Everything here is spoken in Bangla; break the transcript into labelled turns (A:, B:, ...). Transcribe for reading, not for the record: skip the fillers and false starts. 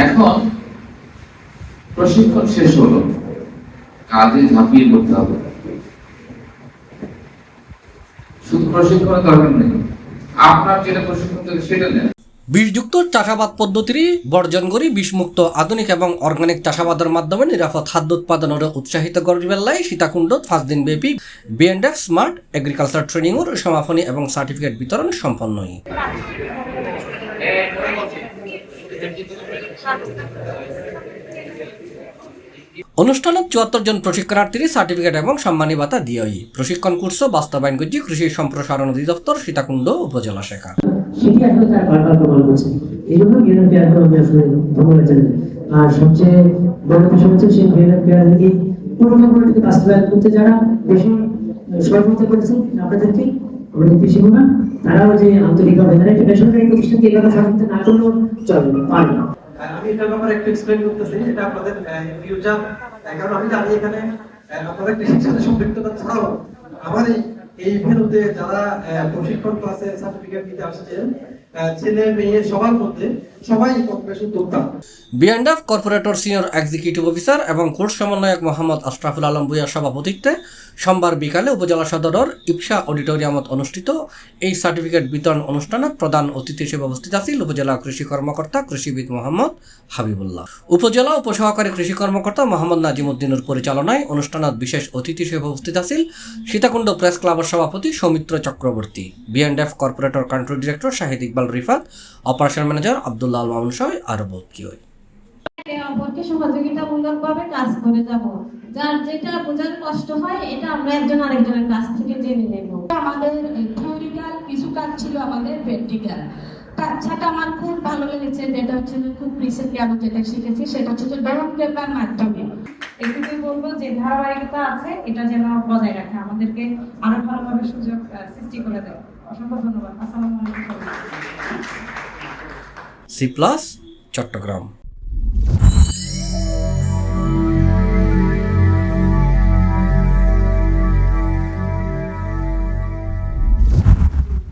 A: এখন প্রশিক্ষণ শেষ হলো, কাজে ঝাঁপিয়ে পড়তে হবে। শুধু প্রশিক্ষণের দরকার নেই, আপনার যেটা প্রশিক্ষণ থেকে সেটা নেন।
B: বিষযুক্ত চাষাবাদ পদ্ধতি বর্জন করে বিষমুক্ত আধুনিক এবং অর্গানিক চাষাবাদের মাধ্যমে নিরাপদ খাদ্য উৎপাদনের উৎসাহিত করিবার লাই সীতাকুণ্ড 5 দিন ব্যাপী বিএনডএফ স্মার্ট এগ্রিকালচার ট্রেনিংয়ের সমাপনী এবং সার্টিফিকেট বিতরণ সম্পন্ন হয়। অনুষ্ঠানত 74 জন প্রশিক্ষণার্থীর সার্টিফিকেট এবং সম্মানী ভাতা দিয়ে প্রশিক্ষণ কোর্স বাস্তবায়ন করছে কৃষি সম্প্রসারণ অধিদপ্তর সীতাকুণ্ড উপজেলা শাখা।
C: সেটি আসলে তার বারবার প্রমাণ করছে। এই জন্য বিএনপিআর আমি আসলে ধন্যবাদ জানাই। আর সবচেয়ে বড় বিষয় হচ্ছে সেই বিএনপিআর এই পরিকল্পনাটিকে বাস্তবায়ন করতে যারা বেশি সহযোগিতা করেছেন আপনাদেরকে, আমাদের কৃষি বিভাগ, তারাও যে আন্তরিকভাবে তারা একটি বেসরকারি প্রতিষ্ঠানকে এভাবে সহযোগিতা না করলেও চলবে না, পারবে না।
D: আমি এটার ব্যাপারে একটু এক্সপ্লেইন করতেছি, এটা আপনাদের ফিউচার, কারণ আমি জানি এখানে আপনাদের কৃষির সাথে সম্পৃক্ততা ছাড়াও আমার এই ভেন্যুতে যারা প্রশিক্ষণ ক্লাসে সার্টিফিকেট দিতে আসছেন, ছেলে মেয়ে সবার মধ্যে সবাই কম বেশি উদ্যোক্তা।
B: বিএনডএফ কর্পোরেটর সিনিয়র এক্সিকিউটিভ অফিসার এবং কোর্স সমন্বয়ক মোহাম্মদ আশরাফুল আলম ভূঁইয়ার সভাপতিত্বে সোমবার বিকালে উপজেলা সদরের ইপসা অডিটোরিয়ামত অনুষ্ঠিত এই সার্টিফিকেট বিতরণ অনুষ্ঠানে প্রধান অতিথি হিসেবে উপস্থিত আছেন উপজেলা কৃষি কর্মকর্তা কৃষিবিদ মোহাম্মদ হাবিবুল্লাহ। উপজেলা উপসহকারী কৃষি কর্মকর্তা মোহাম্মদ নাজিম উদ্দিনের পরিচালনায় অনুষ্ঠানত বিশেষ অতিথি হিসেবে উপস্থিত আছেন সীতাকুণ্ড প্রেস ক্লাবের সভাপতি Soumitra Chakraborty, BNDF corporator country director Shahid Iqbal Rifat, operation manager Abdullah Al Mamun সহ আরো বহুত কি হয়।
E: অপরকে সহযোগিতামূলকভাবে কাজ করে যাব। যার যেটা বোঝার কষ্ট হয় এটা আমরা একজন আরেকজনের কাছ থেকে জেনে নেব।
F: আমাদের থিওরিক্যাল কিছু কাজ ছিল, আমাদের প্র্যাকটিক্যাল কাজটা আমার খুব ভালো লেগেছে। যেটা হচ্ছে খুব রিসেন্টলি আমি যেটা শিখেছি সেটা হচ্ছে ড্রোন পেপার মাধ্যমে।
E: এটুকুই বলবো যে ধারাবাহিকতা আছে এটা যেন বজায় রাখে, আমাদেরকে আরো ভালোভাবে সুযোগ সৃষ্টি করে দেয়। অসংখ্য ধন্যবাদ। আসসালামু আলাইকুম।
B: C+ চট্টগ্রাম।